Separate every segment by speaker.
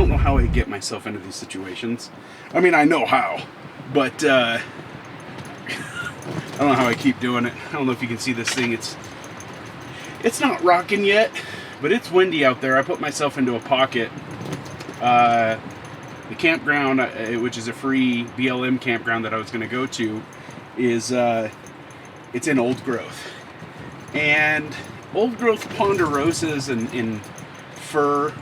Speaker 1: don't know how I get myself into these situations. I mean, I know how, but I don't know how I keep doing it. I don't know if you can see this thing. It's not rocking yet, but it's windy out there. I put myself into a pocket. The campground, which is a free BLM campground that I was going to go to, is it's in old growth. And old growth ponderosas and fir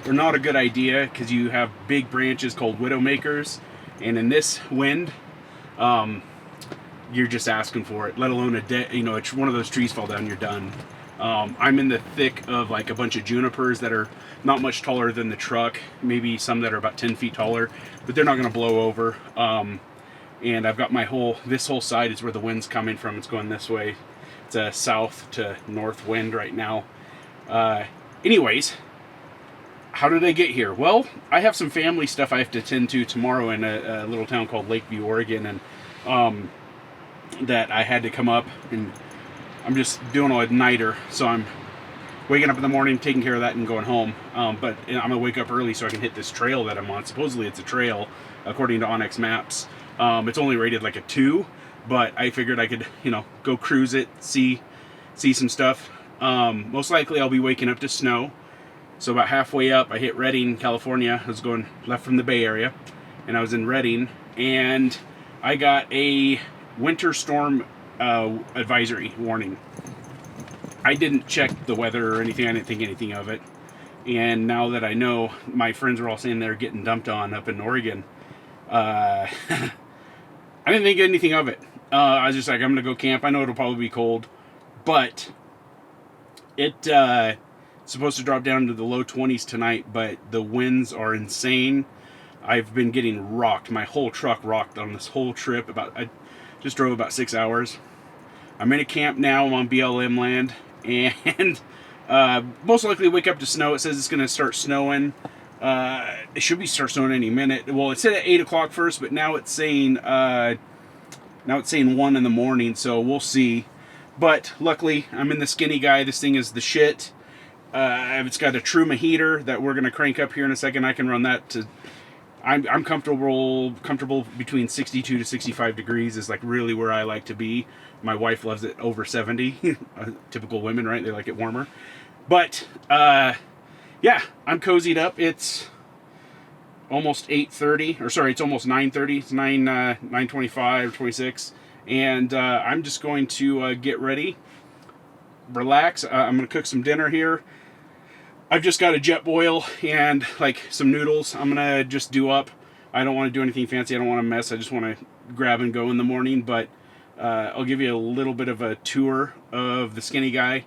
Speaker 1: are not a good idea because you have big branches called widowmakers, and in this wind, you're just asking for it. Let alone it's one of those trees fall down, you're done. I'm in the thick of like a bunch of junipers that are not much taller than the truck, maybe some that are about 10 feet taller, but they're not going to blow over. And I've got this whole side is where the wind's coming from. It's going this way. It's a south to north wind right now. Anyways, how did I get here? Well, I have some family stuff I have to attend to tomorrow in a little town called Lakeview, Oregon, and that I had to come up, and I'm just doing a nighter, so I'm waking up in the morning, taking care of that, and going home. But I'm gonna wake up early so I can hit this trail that I'm on. Supposedly it's a trail, according to Onyx Maps. It's only rated like a 2, but I figured I could, go cruise it, see some stuff. Most likely I'll be waking up to snow. So about halfway up, I hit Redding, California. I was going left from the Bay Area, and I was in Redding, and I got a winter storm advisory warning. I didn't check the weather or anything. I didn't think anything of it. And now that I know, my friends were all saying they're getting dumped on up in Oregon. I didn't think anything of it. I was just like, I'm going to go camp. I know it'll probably be cold, but it's supposed to drop down to the low 20s tonight, but the winds are insane. I've been getting rocked. My whole truck rocked on this whole trip. I just drove about 6 hours. I'm in a camp now. I'm on BLM land, and most likely wake up to snow. It says it's going to start snowing. It should start snowing any minute. Well, it said at 8 o'clock first, but now it's saying 1 in the morning. So we'll see. But luckily, I'm in the skinny guy. This thing is the shit. It's got a Truma heater that we're going to crank up here in a second. I can run that to. I'm comfortable between 62 to 65 degrees is like really where I like to be. My wife loves it over 70. Typical women, right? They like it warmer. But yeah, I'm cozied up. It's almost 8:30, or sorry, it's almost 9:30. It's 9:25 or 26, and I'm just going to get ready, relax. I'm going to cook some dinner here. I've just got a jet boil and like some noodles. I'm gonna just do up. I don't want to do anything fancy. I don't want to mess. I just want to grab and go in the morning. But I'll give you a little bit of a tour of the skinny guy.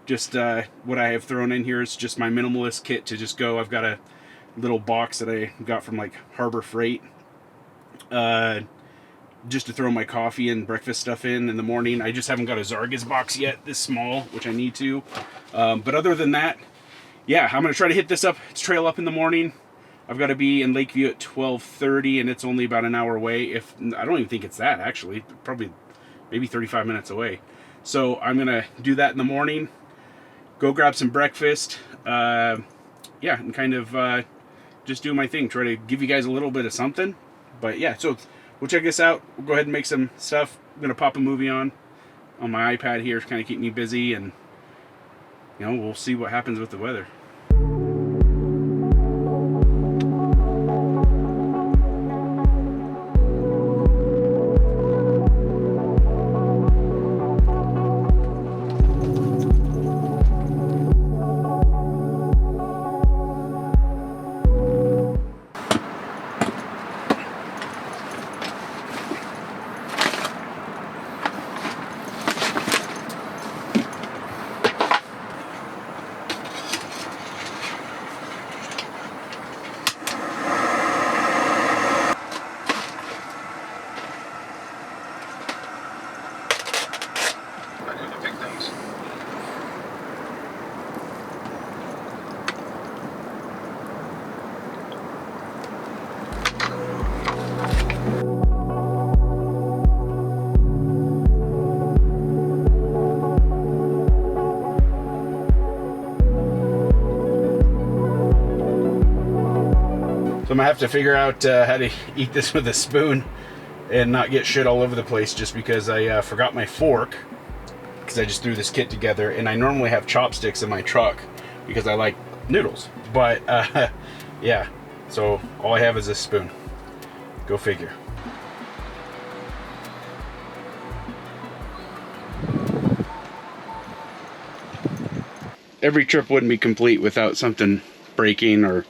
Speaker 1: Just what I have thrown in here is just my minimalist kit to just go. I've got a little box that I got from like Harbor Freight, just to throw my coffee and breakfast stuff in the morning. I just haven't got a Zargas box yet, this small, which I need to. But other than that, yeah, I'm going to try to hit this trail up in the morning. I've got to be in Lakeview at 12:30, and it's only about an hour away. I don't even think it's that, actually. Probably maybe 35 minutes away. So I'm going to do that in the morning, go grab some breakfast, yeah, and kind of just do my thing. Try to give you guys a little bit of something. But yeah, so we'll check this out. We'll go ahead and make some stuff. I'm going to pop a movie on my iPad here to kind of keep me busy, and we'll see what happens with the weather. I'm gonna have to figure out how to eat this with a spoon and not get shit all over the place, just because I forgot my fork, because I just threw this kit together, and I normally have chopsticks in my truck because I like noodles. But yeah, so all I have is this spoon. Go figure. Every trip wouldn't be complete without something breaking or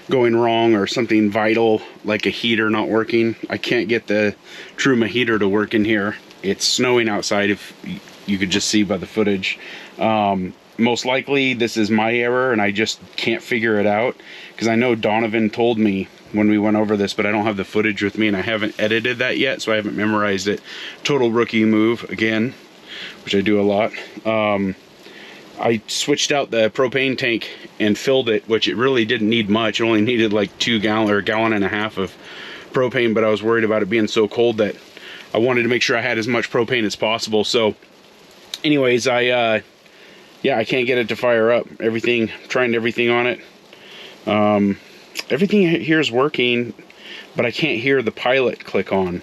Speaker 1: going wrong, or something vital like a heater not working. I can't get the Truma heater to work in here. It's snowing outside, if you could just see by the footage. Most likely this is my error and I just can't figure it out, because I know Donovan told me when we went over this, but I don't have the footage with me and I haven't edited that yet, so I haven't memorized it. Total rookie move again, which I do a lot. I switched out the propane tank and filled it, which it really didn't need much. It only needed like 2 gallons or a gallon and a half of propane, but I was worried about it being so cold that I wanted to make sure I had as much propane as possible. So anyways, yeah, I can't get it to fire up. Trying everything on it. Everything here is working, but I can't hear the pilot click on.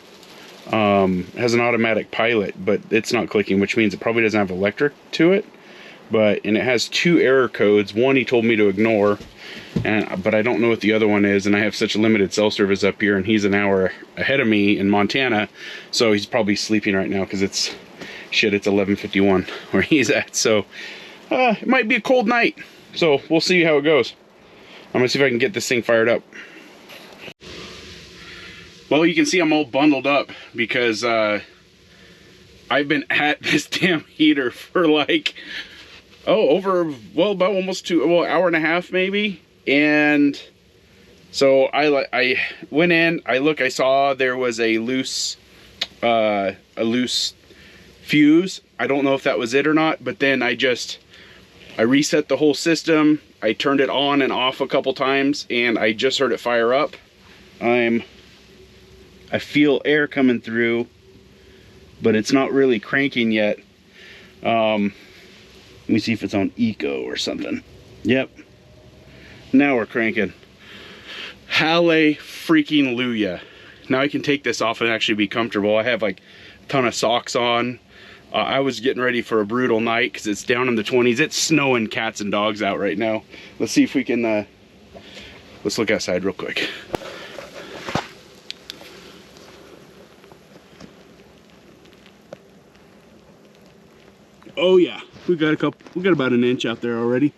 Speaker 1: It has an automatic pilot, but it's not clicking, which means it probably doesn't have electric to it. And it has 2 error codes. One he told me to ignore, but I don't know what the other one is, and I have such a limited cell service up here, and he's an hour ahead of me in Montana, so he's probably sleeping right now, because it's 11:51 where he's at. So it might be a cold night, so we'll see how it goes. I'm gonna see if I can get this thing fired up. Well, you can see I'm all bundled up because I've been at this damn heater for like about almost hour and a half maybe. And so I went in, I saw there was a loose fuse. I don't know if that was it or not, but then I reset the whole system. I turned it on and off a couple times, and I just heard it fire up. I feel air coming through, but it's not really cranking yet. Let me see if it's on eco or something. Yep. Now we're cranking. Halle freaking Luya. Now I can take this off and actually be comfortable. I have like a ton of socks on. I was getting ready for a brutal night because it's down in the 20s. It's snowing cats and dogs out right now. Let's see if we can, let's look outside real quick. Oh yeah, we got about an inch out there already.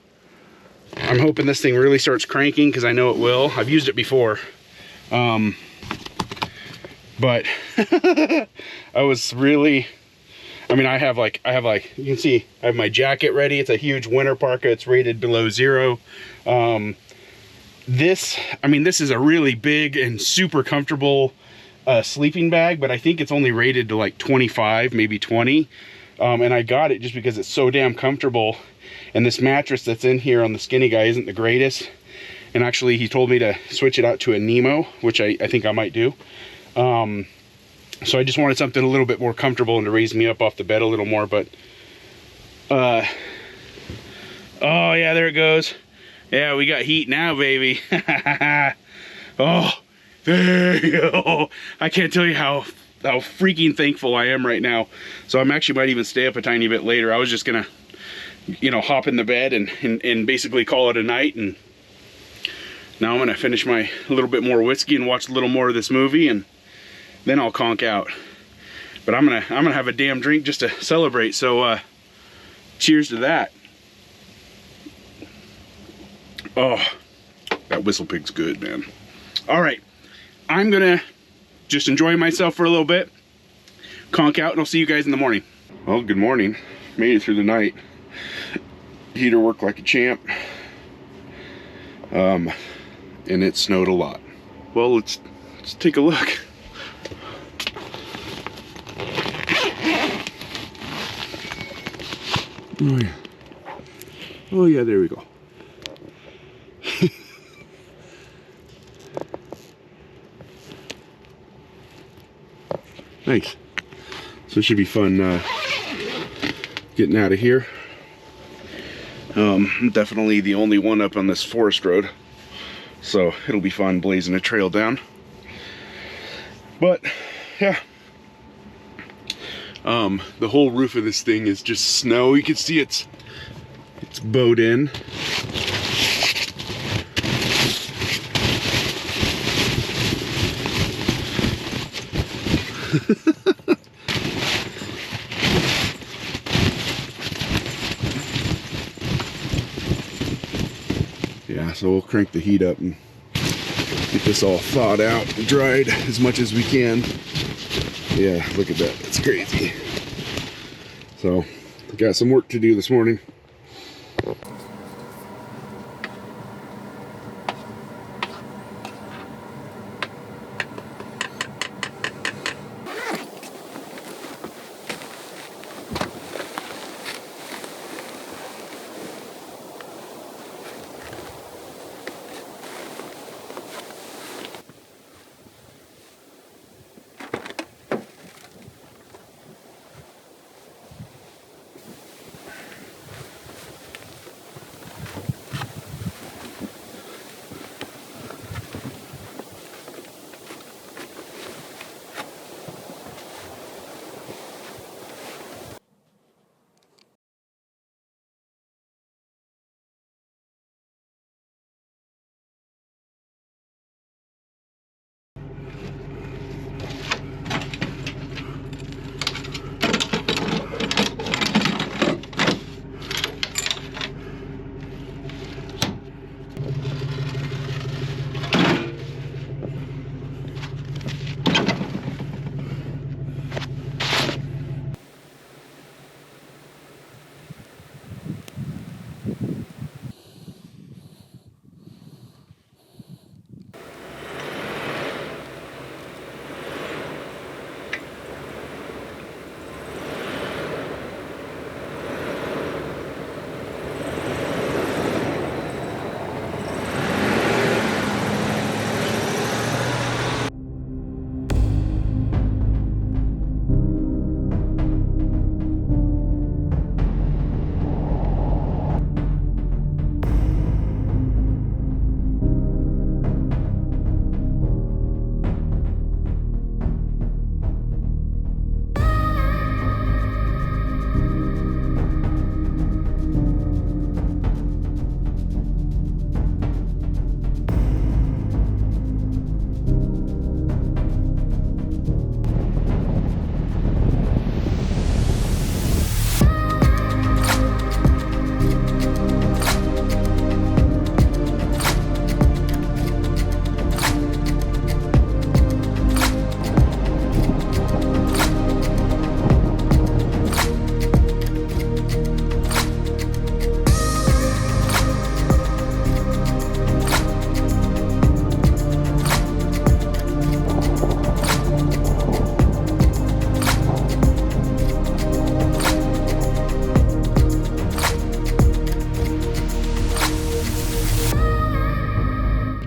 Speaker 1: I'm hoping this thing really starts cranking, because I know it will. I've used it before. But I was really, I have like, you can see, I have my jacket ready. It's a huge winter parka. It's rated below 0. This is a really big and super comfortable sleeping bag, but I think it's only rated to like 25, maybe 20. And I got it just because it's so damn comfortable. And this mattress that's in here on the Skinny Guy isn't the greatest. And actually, he told me to switch it out to a Nemo, which I think I might do. So I just wanted something a little bit more comfortable and to raise me up off the bed a little more. But oh yeah, there it goes. Yeah, we got heat now, baby. Oh, there you go. I can't tell you how freaking thankful I am right now. So I'm actually might even stay up a tiny bit later. I was just gonna, hop in the bed and basically call it a night. And now I'm gonna finish my little bit more whiskey and watch a little more of this movie, and then I'll conk out. But I'm gonna have a damn drink just to celebrate. So cheers to that. Oh, that Whistle Pig's good, man. All right, I'm gonna just enjoy myself for a little bit, conk out, and I'll see you guys in the morning. Well, good morning. Made it through the night. Heater worked like a champ. And it snowed a lot. Well, let's take a look. Oh yeah. Oh yeah, there we go. Nice. So it should be fun getting out of here. I'm definitely the only one up on this forest road. So it'll be fun blazing a trail down. But yeah, the whole roof of this thing is just snow. You can see it's bowed in. Yeah, so we'll crank the heat up and get this all thawed out and dried as much as we can. Yeah, look at that, it's crazy. So, got some work to do this morning.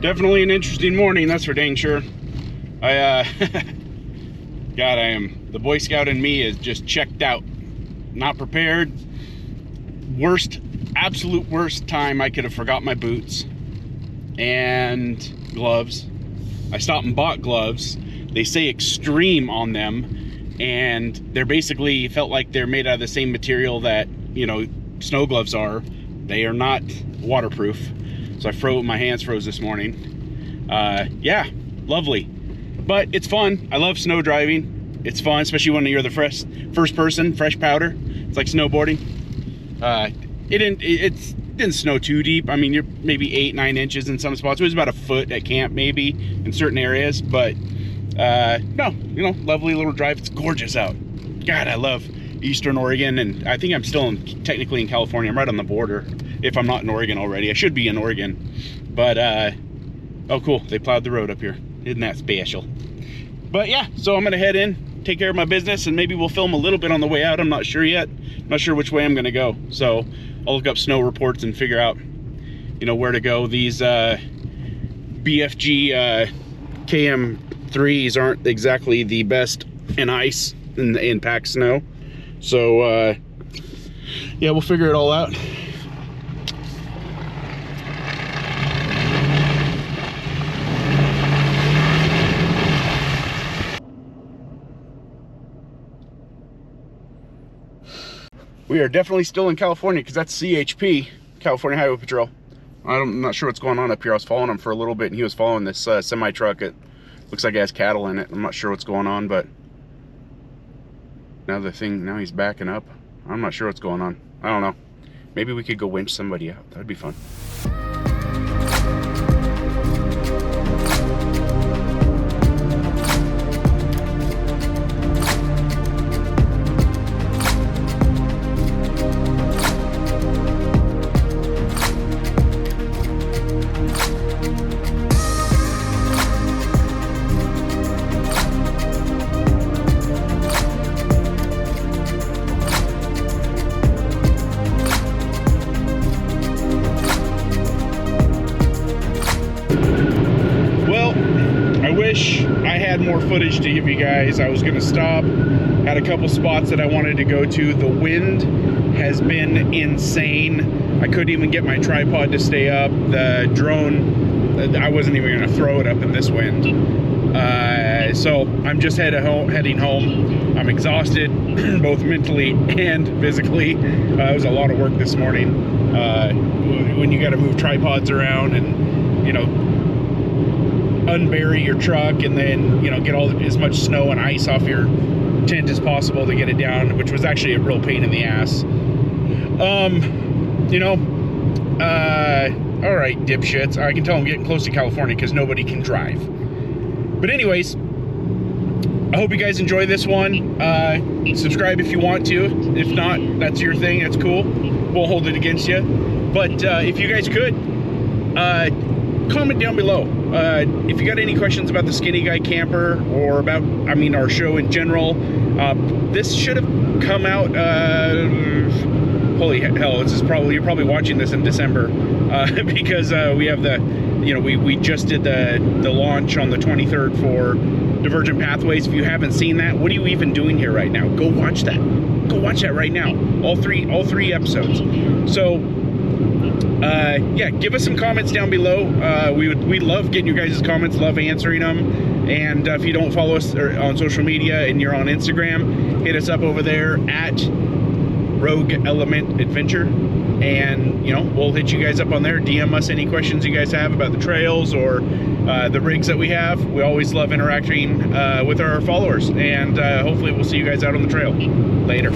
Speaker 1: Definitely an interesting morning, that's for dang sure. God, the Boy Scout in me is just checked out. Not prepared. Absolute worst time I could have forgot my boots and gloves. I stopped and bought gloves. They say extreme on them, and they're basically felt like they're made out of the same material that, you know, snow gloves are. They are not waterproof. So my hands froze this morning. Yeah, lovely. But it's fun. I love snow driving. It's fun, especially when you're the first person, fresh powder. It's like snowboarding. It didn't snow too deep. I mean, you're maybe 8-9 inches in some spots. It was about a foot at camp maybe in certain areas, but no, you know, lovely little drive. It's gorgeous out. God, I love Eastern Oregon, and I think I'm still technically in California. I'm right on the border. If I'm not in Oregon already, I should be in Oregon. But oh cool, they plowed the road up here. Isn't that special? But yeah, so I'm gonna head in, take care of my business, and maybe we'll film a little bit on the way out. I'm not sure yet. I'm not sure which way I'm gonna go. So I'll look up snow reports and figure out, you know, where to go. These BFG KM3s aren't exactly the best in ice in packed snow. So yeah, we'll figure it all out. We are definitely still in California because that's CHP, California Highway Patrol. I'm not sure what's going on up here. I was following him for a little bit and he was following this semi truck. It looks like it has cattle in it. I'm not sure what's going on, but now he's backing up. I'm not sure what's going on. I don't know. Maybe we could go winch somebody out. That'd be fun. I had more footage to give you guys. I was going to stop at a couple spots that I wanted to go to. The wind has been insane. I couldn't even get my tripod to stay up. The drone, I wasn't even going to throw it up in this wind. So I'm just heading home. I'm exhausted, both mentally and physically. It was a lot of work this morning. When you got to move tripods around and, you know, unbury your truck and then, you know, get as much snow and ice off your tent as possible to get it down, which was actually a real pain in the ass. You know, all right, dipshits. I can tell I'm getting close to California because nobody can drive. But anyways, I hope you guys enjoy this one. Subscribe if you want to. If not, that's your thing. That's cool. Won't hold it against you. But if you guys could, comment down below. If you got any questions about the Skinny Guy Camper or about, I mean, our show in general, this should have come out, holy hell, you're probably watching this in December, because we have the, you know, we just did the launch on the 23rd for Divergent Pathways. If you haven't seen that, what are you even doing here right now? Go watch that. Go watch that right now. All three episodes. So, yeah, give us some comments down below. We love getting your guys' comments, love answering them. And if you don't follow us on social media and you're on Instagram, hit us up over there at Rogue Element Adventure, and, you know, we'll hit you guys up on there. DM us any questions you guys have about the trails or the rigs that we have. We always love interacting with our followers, and hopefully we'll see you guys out on the trail. Later.